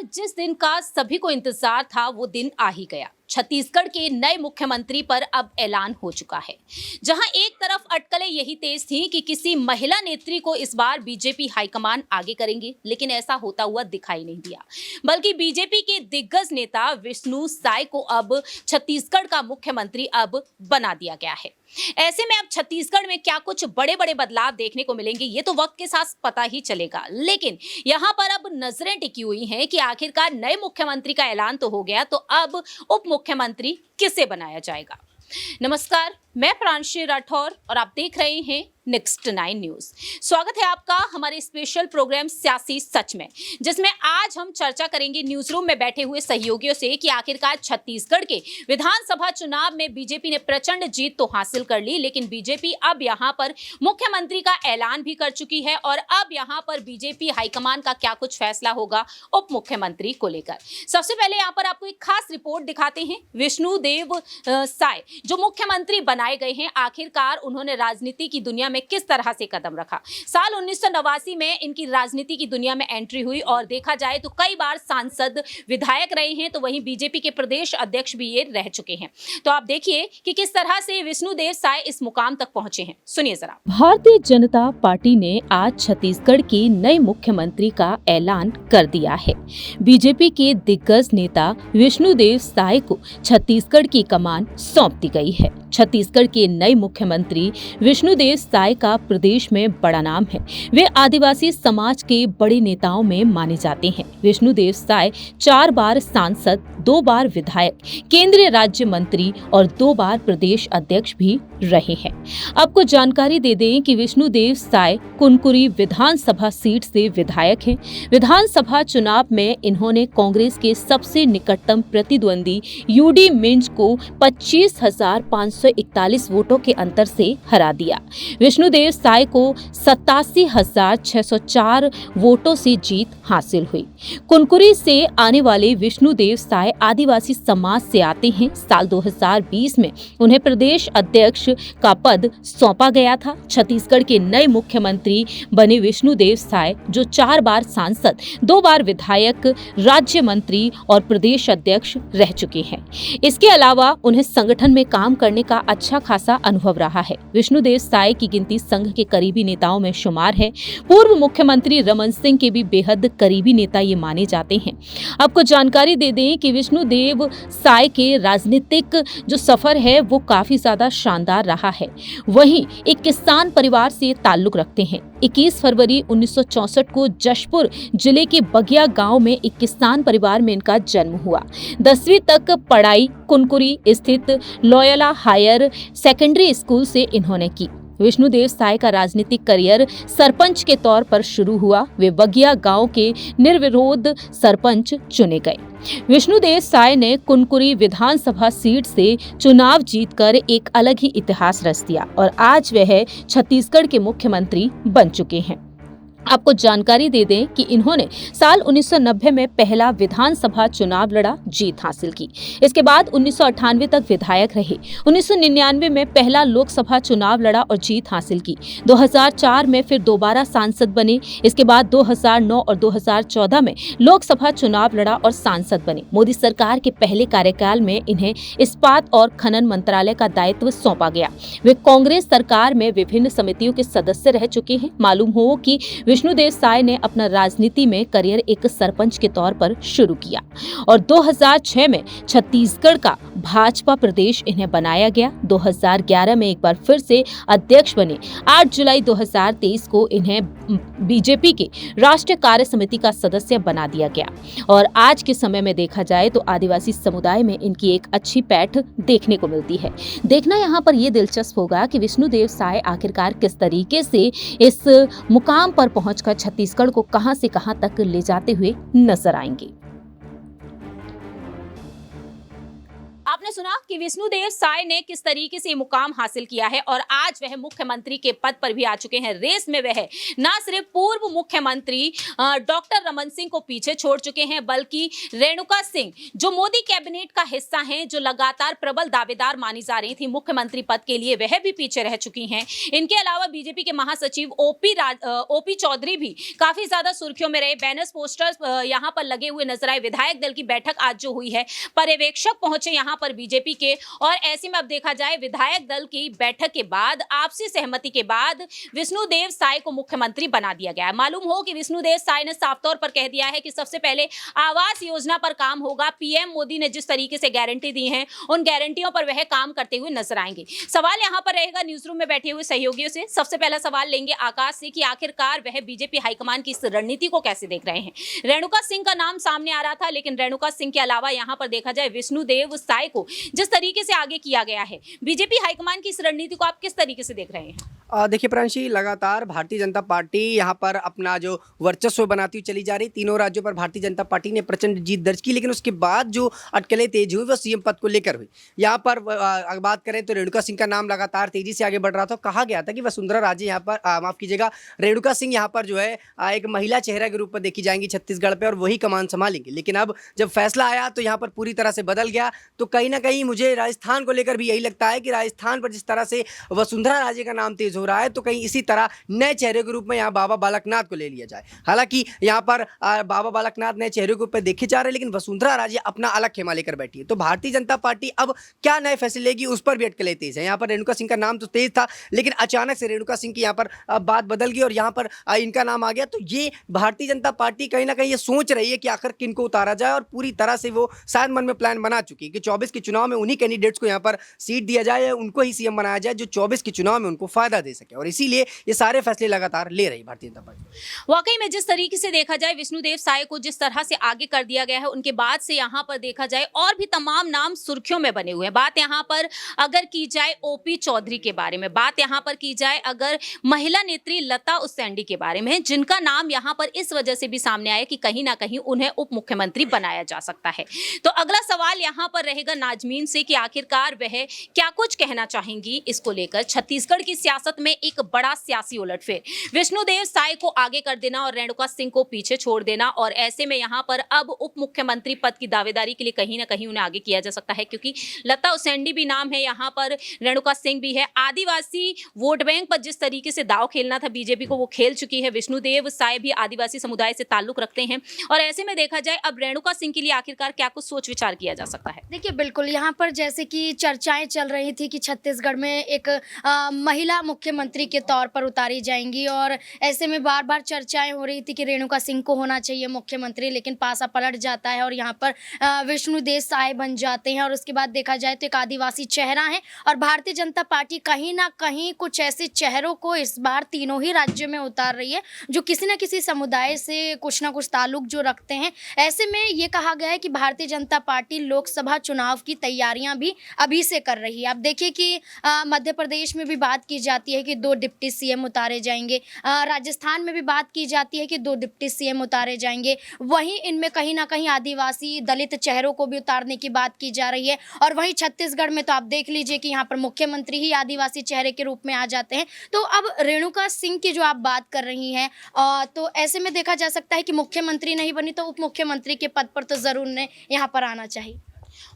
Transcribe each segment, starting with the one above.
जिस दिन का सभी को इंतजार था वो दिन आ ही गया। छत्तीसगढ़ के नए मुख्यमंत्री पर अब ऐलान हो चुका है। जहां एक तरफ अटकलें यही तेज थी कि किसी महिला नेत्री को इस बार बीजेपी हाईकमान आगे करेंगे, लेकिन ऐसा होता हुआ दिखाई नहीं दिया। बल्कि बीजेपी के दिग्गज नेता विष्णु साय को अब छत्तीसगढ़ का मुख्यमंत्री अब बना दिया गया है। ऐसे में अब छत्तीसगढ़ में क्या कुछ बड़े बड़े बदलाव देखने को मिलेंगे ये तो वक्त के साथ पता ही चलेगा। लेकिन यहाँ पर अब नजरें टिकी हुई हैं कि आखिरकार नए मुख्यमंत्री का ऐलान तो हो गया, तो अब उप मुख्यमंत्री किसे बनाया जाएगा। नमस्कार, मैं प्रांशी राठौर और आप देख रहे हैं नेक्स्ट 9 न्यूज। स्वागत है आपका हमारे स्पेशल प्रोग्राम सियासी सच में, जिसमें आज हम चर्चा करेंगे न्यूज रूम में बैठे हुए सहयोगियों से कि आखिरकार छत्तीसगढ़ के विधानसभा चुनाव में बीजेपी ने प्रचंड जीत तो हासिल कर ली, लेकिन बीजेपी अब यहां पर मुख्यमंत्री का ऐलान भी कर चुकी है और अब यहां पर बीजेपी हाईकमान का क्या कुछ फैसला होगा उप मुख्यमंत्री को लेकर। सबसे पहले यहां पर आपको एक खास रिपोर्ट दिखाते हैं। विष्णुदेव साय जो मुख्यमंत्री बनाए गए हैं, आखिरकार उन्होंने राजनीति की दुनिया में किस तरह से कदम रखा। साल 1989 में इनकी राजनीति की दुनिया में एंट्री हुई और देखा जाए तो कई बार सांसद विधायक रहे हैं, तो वहीं बीजेपी के प्रदेश अध्यक्ष भी ये रह चुके हैं। तो आप देखिए कि किस तरह से विष्णुदेव साय इस मुकाम तक पहुंचे हैं, सुनिए जरा। भारतीय जनता पार्टी ने आज छत्तीसगढ़ के नए मुख्यमंत्री का ऐलान कर दिया है। बीजेपी के दिग्गज नेता विष्णुदेव साय को छत्तीसगढ़ की कमान सौंप दी गई है। छत्तीसगढ़ के नए मुख्यमंत्री विष्णुदेव साय का प्रदेश में बड़ा नाम है। वे आदिवासी समाज के बड़े नेताओं में माने जाते हैं। विष्णुदेव साय 4 बार सांसद, 2 बार विधायक, केंद्रीय राज्य मंत्री और 2 बार प्रदेश अध्यक्ष भी रहे हैं। आपको जानकारी दे दें कि विष्णुदेव साय कुनकुरी विधानसभा सीट से विधायक हैं। विधानसभा चुनाव में इन्होंने कांग्रेस के सबसे निकटतम प्रतिद्वंदी यूडी मिंज को 25,541 वोटों के अंतर से हरा दिया। विष्णुदेव साय को 87,604 वोटों से जीत हासिल हुई। कुनकुरी से आने वाले विष्णुदेव साय आदिवासी समाज से आते हैं। साल 2020 में उन्हें प्रदेश अध्यक्ष का पद सौंपा गया था। छत्तीसगढ़ के नए मुख्यमंत्री बने विष्णुदेव साय जो 4 बार सांसद, 2 बार विधायक, राज्य मंत्री और प्रदेश अध्यक्ष रह चुके हैं। इसके अलावा उन्हें संगठन में काम करने का अच्छा खासा अनुभव रहा है। विष्णुदेव साय की गिनती संघ के करीबी नेताओं में शुमार है। पूर्व मुख्यमंत्री रमन सिंह के भी बेहद करीबी नेता ये माने जाते हैं। आपको जानकारी दे दें कि विष्णुदेव साय के राजनीतिक जो सफर है वो काफी ज्यादा शानदार रहा है। वहीं एक किसान परिवार से ताल्लुक रखते हैं। 21 फरवरी 1964 को जशपुर जिले के बगिया गांव में एक किसान परिवार में इनका जन्म हुआ। 10वीं तक पढ़ाई कुनकुरी स्थित लॉयला हायर सेकेंडरी स्कूल से इन्होंने की। विष्णुदेव साय का राजनीतिक करियर सरपंच के तौर पर शुरू हुआ। वे बगिया गांव के निर्विरोध सरपंच चुने गए। विष्णुदेव साय ने कुनकुरी विधानसभा सीट से चुनाव जीतकर एक अलग ही इतिहास रच दिया और आज वह छत्तीसगढ़ के मुख्यमंत्री बन चुके हैं। आपको जानकारी दे दें कि इन्होंने साल 1990 में पहला विधानसभा चुनाव लड़ा, जीत हासिल की। इसके बाद 1998 तक विधायक रहे। 1999 में पहला लोकसभा चुनाव लड़ा और जीत हासिल की। 2004 में फिर दोबारा सांसद बने। इसके बाद 2009 और 2014 में लोकसभा चुनाव लड़ा और सांसद बने। मोदी सरकार के पहले कार्यकाल में इन्हें इस्पात और खनन मंत्रालय का दायित्व सौंपा गया। वे कांग्रेस सरकार में विभिन्न समितियों के सदस्य रह चुके हैं। मालूम हो कि विष्णुदेव साय ने अपना राजनीति में करियर एक सरपंच के तौर पर शुरू किया और 2006 में छत्तीसगढ़ का भाजपा प्रदेश इन्हें बनाया गया। 2011 में एक बार फिर से अध्यक्ष बने। 8 जुलाई 2023 को इन्हें बीजेपी के राष्ट्रीय कार्य समिति का सदस्य बना दिया गया और आज के समय में देखा जाए तो आदिवासी समुदाय में इनकी एक अच्छी पैठ देखने को मिलती है। देखना यहाँ पर यह दिलचस्प होगा कि विष्णुदेव साय आखिरकार किस तरीके से इस मुकाम पर पहुंचकर छत्तीसगढ़ को कहां से कहां तक ले जाते हुए नजर आएंगे। आपने सुना कि विष्णुदेव साय ने किस तरीके से मुकाम हासिल किया है और आज वह मुख्यमंत्री के पद पर भी आ चुके हैं। रेस में वह ना सिर्फ पूर्व मुख्यमंत्री डॉक्टर रमन सिंह को पीछे छोड़ चुके हैं, बल्कि रेणुका सिंह जो मोदी कैबिनेट का हिस्सा हैं, जो लगातार प्रबल दावेदार मानी जा रही थी मुख्यमंत्री पद के लिए, वह भी पीछे रह चुकी हैं। इनके अलावा बीजेपी के महासचिव ओपी चौधरी भी काफी ज्यादा सुर्खियों में रहे। बैनर्स पोस्टर्स यहां पर लगे हुए नजर आए। विधायक दल की बैठक आज जो हुई है, पर्यवेक्षक पहुंचे यहां पर बीजेपी के, और ऐसे में अब देखा जाए विधायक दल की बैठक के बाद आपसी सहमति के बाद विष्णुदेव साय को मुख्यमंत्री बना दिया गया है। मालूम हो कि विष्णुदेव साय ने साफ तौर पर कह दिया है कि सबसे पहले आवास योजना पर काम होगा। पीएम मोदी ने जिस तरीके से गारंटी दी है, उन गारंटियों पर वह काम करते हुए नजर आएंगे। सवाल यहां पर रहेगा न्यूज रूम में बैठे हुए सहयोगियों से। सबसे पहला सवाल लेंगे आकाश से कि आखिरकार वह बीजेपी हाईकमान की इस रणनीति को कैसे देख रहे हैं। रेणुका सिंह का नाम सामने आ रहा था, लेकिन रेणुका सिंह के अलावा यहां पर देखा जाए विष्णुदेव साय को जिस तरीके से आगे किया गया है, बीजेपी हाईकमान की इस रणनीति को आप किस तरीके से देख रहे हैं? देखिए प्रांशी, लगातार भारतीय जनता पार्टी यहाँ पर अपना जो वर्चस्व बनाती हुई चली जा रही। तीनों राज्यों पर भारतीय जनता पार्टी ने प्रचंड जीत दर्ज की, लेकिन उसके बाद जो अटकलें तेज हुई वो सीएम पद को लेकर हुई। यहाँ पर अगर बात करें तो रेणुका सिंह का नाम लगातार तेजी से आगे बढ़ रहा था। कहा गया था कि वसुंधरा राजे यहाँ पर माफ कीजिएगा, रेणुका सिंह यहाँ पर जो है एक महिला चेहरा के रूप में देखी जाएंगी छत्तीसगढ़ पर, और वही कमान संभालेंगी। लेकिन अब जब फैसला आया तो यहाँ पर पूरी तरह से बदल गया। तो कहीं ना कहीं मुझे राजस्थान को लेकर भी यही लगता है कि राजस्थान पर जिस तरह से वसुंधरा राजे का नाम तेज हो रहा है, तो कहीं इसी तरह नए चेहरे के रूप में यहाँ बाबा बालकनाथ को ले लिया जाए। हालांकि यहाँ पर बाबा बालकनाथ नए चेहरे के रूप में देखे जा रहे हैं, लेकिन वसुंधरा राजे अपना अलग खेमा लेकर बैठी है। तो भारतीय जनता पार्टी अब क्या नए फैसले लेगी, उस पर भी अटकलें तेज है। यहाँ पर रेणुका सिंह का नाम तो तेज था, लेकिन अचानक से रेणुका सिंह की यहाँ पर बात बदल गई और यहाँ पर इनका नाम आ गया। तो ये भारतीय जनता पार्टी कहीं ना कहीं ये सोच रही है कि आखिर किनको उतारा जाए, और पूरी तरह से वो शायद मन में प्लान बना चुकी है कि 24 के चुनाव में उन्हीं कैंडिडेट्स को यहाँ पर सीट दिया जाए, उनको ही सीएम बनाया जाए जो 24 के चुनाव में उनको फायदा दे सके। और इसीलिए ये सारे फैसले लगातार ले रही भारतीय जनता पार्टी। वाकई में जिस तरीके से देखा जाए विष्णुदेव साय को जिस तरह से आगे कर दिया गया है, उनके बाद से यहाँ पर देखा जाए और भी तमाम नाम सुर्खियों में बने हुए हैं। बात यहाँ पर अगर की जाए ओपी चौधरी के बारे में, बात यहाँ पर की जाए अगर महिला नेत्री लता उसेंडी के बारे में, जिनका नाम यहाँ पर इस वजह से भी सामने आया कि कहीं ना कहीं उन्हें उप मुख्यमंत्री बनाया जा सकता है। तो अगला सवाल यहाँ पर रहेगा नाजमीन से कि आखिरकार वह क्या कुछ कहना चाहेंगी इसको लेकर। छत्तीसगढ़ की सियासत में एक बड़ा सियासी उलटफेर, विष्णुदेव साय को आगे कर देना और रेणुका सिंह को पीछे छोड़ देना, और ऐसे में यहाँ पर अब उप मुख्यमंत्री पद की दावेदारी के लिए कहीं ना कहीं उन्हें आगे किया जा सकता है, क्योंकि लता उसेंडी भी नाम है, यहाँ पर रेणुका सिंह भी है। आदिवासी वोट बैंक पर जिस तरीके से दाव खेलना था बीजेपी को, वो खेल चुकी है। विष्णुदेव साय भी आदिवासी समुदाय से ताल्लुक रखते हैं, और ऐसे में देखा जाए अब रेणुका सिंह के लिए आखिरकार क्या कुछ सोच विचार किया जा सकता है? देखिए बिल्कुल, यहाँ पर जैसे कि चर्चाएं चल रही थी कि छत्तीसगढ़ में एक महिला मुख्यमंत्री के तौर पर उतारी जाएंगी, और ऐसे में बार बार चर्चाएं हो रही थी कि रेणुका सिंह को होना चाहिए मुख्यमंत्री, लेकिन पासा पलट जाता है और यहाँ पर विष्णुदेव साय बन जाते हैं। और उसके बाद देखा जाए तो एक आदिवासी चेहरा है, और भारतीय जनता पार्टी कहीं ना कहीं कुछ ऐसे चेहरों को इस बार तीनों ही राज्यों में उतार रही है जो किसी न किसी समुदाय से कुछ ना कुछ ताल्लुक जो रखते हैं। ऐसे में ये कहा गया है कि भारतीय जनता पार्टी लोकसभा चुनाव की तैयारियां भी अभी से कर रही है। आप देखिए कि मध्य प्रदेश में भी बात की जाती है कि 2 डिप्टी सीएम उतारे जाएंगे, राजस्थान में भी बात की जाती है कि 2 डिप्टी सीएम उतारे जाएंगे। वहीं इनमें कहीं ना कहीं आदिवासी दलित चेहरों को भी उतारने की बात की जा रही है। और वहीं छत्तीसगढ़ में तो आप देख लीजिए कि यहाँ पर मुख्यमंत्री ही आदिवासी चेहरे के रूप में आ जाते हैं। तो अब रेणुका सिंह की जो आप बात कर रही हैं, तो ऐसे में देखा जा सकता है कि मुख्यमंत्री नहीं बनी तो उप मुख्यमंत्री के पद पर तो जरूर ने यहाँ पर आना चाहिए।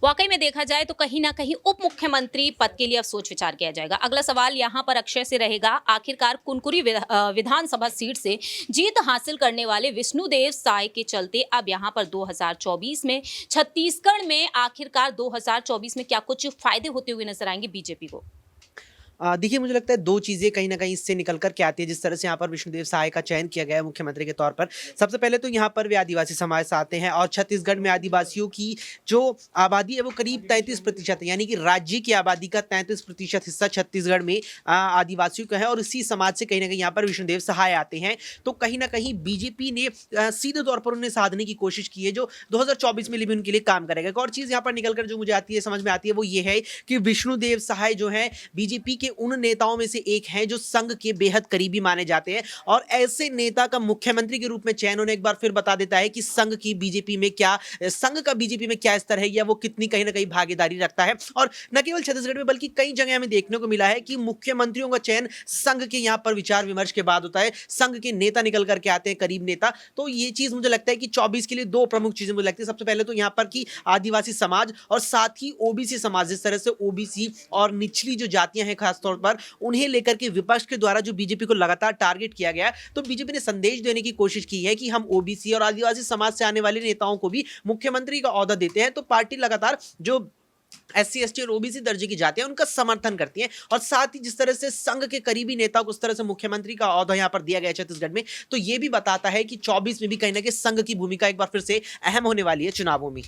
वाकई में देखा जाए तो कहीं ना कहीं उप मुख्यमंत्री पद के लिए अब सोच विचार किया जाएगा। अगला सवाल यहाँ पर अक्षय से रहेगा। आखिरकार कुनकुरी विधानसभा सीट से जीत हासिल करने वाले विष्णुदेव साय के चलते अब यहाँ पर 2024 में छत्तीसगढ़ में आखिरकार 2024 में क्या कुछ फायदे होते हुए नजर आएंगे बीजेपी को? देखिए, मुझे लगता है 2 चीज़ें कहीं ना कहीं इससे निकल कर के आती है। जिस तरह से यहाँ पर विष्णुदेव साय का चयन किया गया है मुख्यमंत्री के तौर पर, सबसे पहले तो यहाँ पर वे आदिवासी समाज से आते हैं, और छत्तीसगढ़ में आदिवासियों की जो आबादी है वो करीब 33% है, यानी कि राज्य की आबादी का 33% हिस्सा छत्तीसगढ़ में आदिवासियों का है, और इसी समाज से कहीं ना कहीं यहाँ पर विष्णुदेव साय आते हैं। तो कहीं ना कहीं बीजेपी ने सीधे तौर पर उन्हें साधने की कोशिश की है, जो 2024 में भी उनके लिए काम करेगा। एक और चीज़ यहाँ पर निकल कर जो मुझे आती है, समझ में आती है, वो ये है कि विष्णुदेव साय जो है बीजेपी के उन नेताओं में से एक हैं जो संघ के बेहद करीबी माने जाते हैं, और ऐसे नेता का मुख्यमंत्री के रूप में चयन उन्हें एक बार फिर बता देता है कि संघ का बीजेपी में क्या स्तर है, या वो कितनी कहीं ना कहीं भागीदारी रखता है। और न केवल छत्तीसगढ़ में बल्कि कई जगह हमें देखने को मिला है कि मुख्यमंत्रियों का चयन संघ के यहाँ पर विचार विमर्श के बाद होता है, संघ के नेता निकल करके आते हैं, करीब नेता। तो ये चीज मुझे लगता है कि 24 के लिए दो प्रमुख चीजें मुझे लगती है। सबसे पहले तो यहाँ पर कि आदिवासी समाज और साथ ही ओबीसी समाज, जिस तरह से ओबीसी और निचली जो जातियां हैं खासतौर पर, उन्हें लेकर के विपक्ष के द्वारा जो बीजेपी को लगातार टारगेट किया गया है, तो बीजेपी ने संदेश देने की कोशिश की है कि हम ओबीसी और आदिवासी समाज से आने वाले नेताओं को भी मुख्यमंत्री का ओहदा देते हैं। तो पार्टी लगातार जो SC ST और ओबीसी दर्जे की जाति है उनका समर्थन करती है, और साथ ही जिस तरह से संघ के करीबी नेता को उस तरह से मुख्यमंत्री का ओहदा यहां पर दिया गया है छत्तीसगढ़ में, तो यह भी बताता है कि 24 में भी कहीं ना कहीं संघ की भूमिका एक बार फिर से अहम होने वाली है चुनावों में।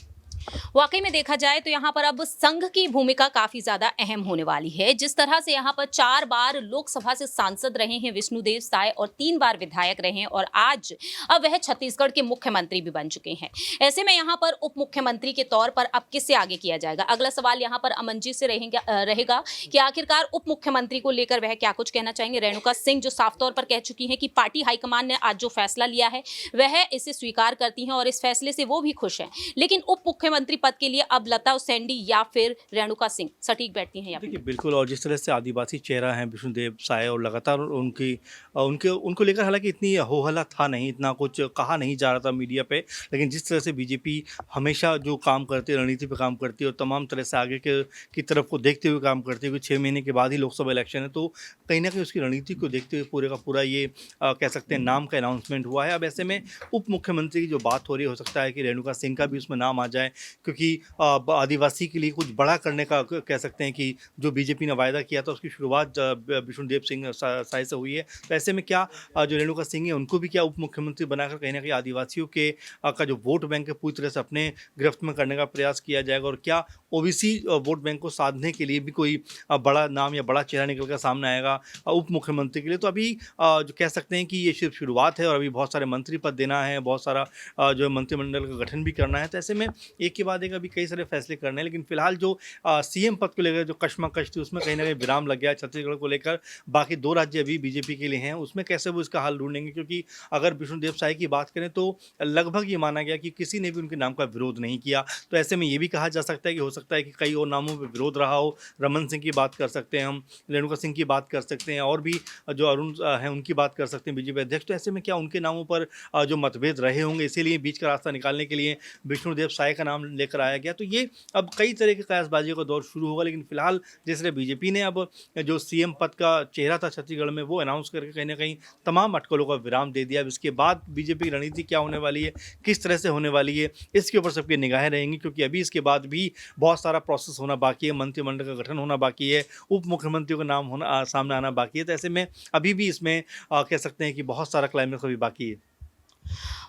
वाकई में देखा जाए तो यहाँ पर अब संघ की भूमिका काफी ज्यादा अहम होने वाली है। जिस तरह से यहाँ पर 4 बार लोकसभा से सांसद रहे हैं विष्णुदेव साय और 3 बार विधायक रहे हैं, और आज अब वह छत्तीसगढ़ के मुख्यमंत्री भी बन चुके हैं। ऐसे में यहाँ पर उप मुख्यमंत्री के तौर पर अब किससे आगे किया जाएगा? अगला सवाल यहाँ पर अमन जी से रहेगा कि आखिरकार उप मुख्यमंत्री को लेकर वह क्या कुछ कहना चाहेंगे। रेणुका सिंह जो साफ तौर पर कह चुकी हैं कि पार्टी हाईकमान ने आज जो फैसला लिया है वह इसे स्वीकार करती हैं और इस फैसले से वो भी खुश हैं, लेकिन उप मुख्यमंत्री पद के लिए अब लता उसेंडी या फिर रेणुका सिंह सटीक बैठती हैं? देखिए बिल्कुल, और जिस तरह से आदिवासी चेहरा हैं विष्णुदेव साय, और लगातार उनको लेकर हालांकि इतनी हो हल्ला था नहीं, इतना कुछ कहा नहीं जा रहा था मीडिया पे, लेकिन जिस तरह से बीजेपी हमेशा जो काम करती है, रणनीति पे काम करती है और तमाम तरह से आगे की तरफ को देखते हुए काम करती है, क्योंकि 6 महीने के बाद ही लोकसभा इलेक्शन है, तो कहीं ना कहीं उसकी रणनीति को देखते हुए पूरे का पूरा ये कह सकते हैं नाम का अनाउंसमेंट हुआ है। अब ऐसे में उप मुख्यमंत्री की जो बात हो रही है, हो सकता है कि रेणुका सिंह का भी उसमें नाम आ जाए, क्योंकि आदिवासी के लिए कुछ बड़ा करने का कह सकते हैं कि जो बीजेपी ने वायदा किया था उसकी शुरुआत विष्णुदेव सिंह साय से हुई है। तो ऐसे में क्या जो रेणुका सिंह है उनको भी क्या उप मुख्यमंत्री बनाकर कहीं ना कहीं आदिवासियों के का जो वोट बैंक है पूरी तरह से अपने गिरफ्त में करने का प्रयास किया जाएगा, और क्या ओबीसी वोट बैंक को साधने के लिए भी कोई बड़ा नाम या बड़ा चेहरा निकल कर सामने आएगा उप मुख्यमंत्री के लिए? तो अभी जो कह सकते हैं कि ये सिर्फ शुरुआत है, और अभी बहुत सारे मंत्री पद देना है, बहुत सारा जो मंत्रिमंडल का गठन भी करना है। तो ऐसे में एक के बाद एक अभी कई सारे फैसले करने हैं, लेकिन फिलहाल जो सीएम पद को लेकर जो कश्मकश थी उसमें कहीं ना कहीं विराम लग गया है छत्तीसगढ़ को लेकर। बाकी 2 राज्य अभी बीजेपी के लिए हैं, उसमें कैसे वो इसका हल ढूंढेंगे, क्योंकि अगर विष्णुदेव साय की बात करें तो लगभग ये माना गया कि किसी ने भी उनके नाम का विरोध नहीं किया। तो ऐसे में ये भी कहा जा सकता है कि हो सकता है कि कई और नामों पर विरोध रहा हो। रमन सिंह की बात कर सकते हैं हम, रेणुका सिंह की बात कर सकते हैं, और भी जो अरुण हैं उनकी बात कर सकते हैं बीजेपी अध्यक्ष। तो ऐसे में क्या उनके नामों पर जो मतभेद रहे होंगे, इसीलिए बीच का रास्ता निकालने के लिए विष्णुदेव साय का नाम लेकर आया गया। तो ये अब कई तरह की कयासबाजी का दौर शुरू होगा, लेकिन फिलहाल जिस तरह बीजेपी ने अब जो सीएम पद का चेहरा था छत्तीसगढ़ में वो अनाउंस करके कहीं ना कहीं तमाम अटकलों का विराम दे दिया। अब इसके बाद बीजेपी की रणनीति क्या होने वाली है, किस तरह से होने वाली है, इसके ऊपर सबकी निगाहें रहेंगी, क्योंकि अभी इसके बाद भी बहुत सारा प्रोसेस होना बाकी है, मंत्रिमंडल का गठन होना बाकी है, उप मुख्यमंत्रियों का नाम होना सामने आना बाकी है। तो ऐसे में अभी भी इसमें कह सकते हैं कि बहुत सारा क्लाइमेक्स अभी बाकी है।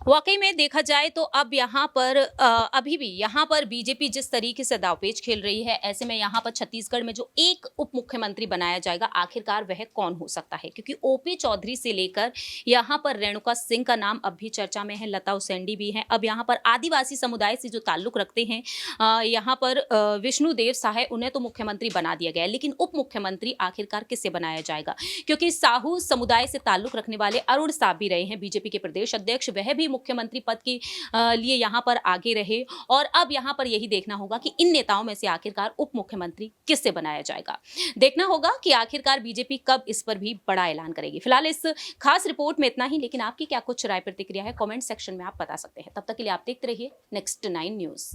वाकई में देखा जाए तो अब यहाँ पर अभी भी यहाँ पर बीजेपी जिस तरीके से दावपेच खेल रही है, ऐसे में यहाँ पर छत्तीसगढ़ में जो एक उप मुख्यमंत्री बनाया जाएगा आखिरकार वह कौन हो सकता है, क्योंकि ओपी चौधरी से लेकर यहाँ पर रेणुका सिंह का नाम अब भी चर्चा में है, लता उसेंडी भी है। अब यहाँ पर आदिवासी समुदाय से जो ताल्लुक रखते हैं यहाँ पर विष्णुदेव साय, उन्हें तो मुख्यमंत्री बना दिया गया है, लेकिन उप मुख्यमंत्री आखिरकार किससे बनाया जाएगा, क्योंकि साहू समुदाय से ताल्लुक रखने वाले अरुण साहब भी रहे हैं बीजेपी के प्रदेश अध्यक्ष, वह भी मुख्यमंत्री पद के लिए यहाँ पर आगे रहे। और अब यहाँ पर यही देखना होगा कि इन नेताओं में से आखिरकार उप मुख्यमंत्री किससे बनाया जाएगा। देखना होगा कि आखिरकार बीजेपी कब इस पर भी बड़ा ऐलान करेगी। फिलहाल इस खास रिपोर्ट में इतना ही, लेकिन आपकी क्या कुछ राय प्रतिक्रिया है कमेंट सेक्शन में आप बता सकते हैं। तब तक के लिए आप देखते रहिए नेक्स्ट 9 न्यूज़।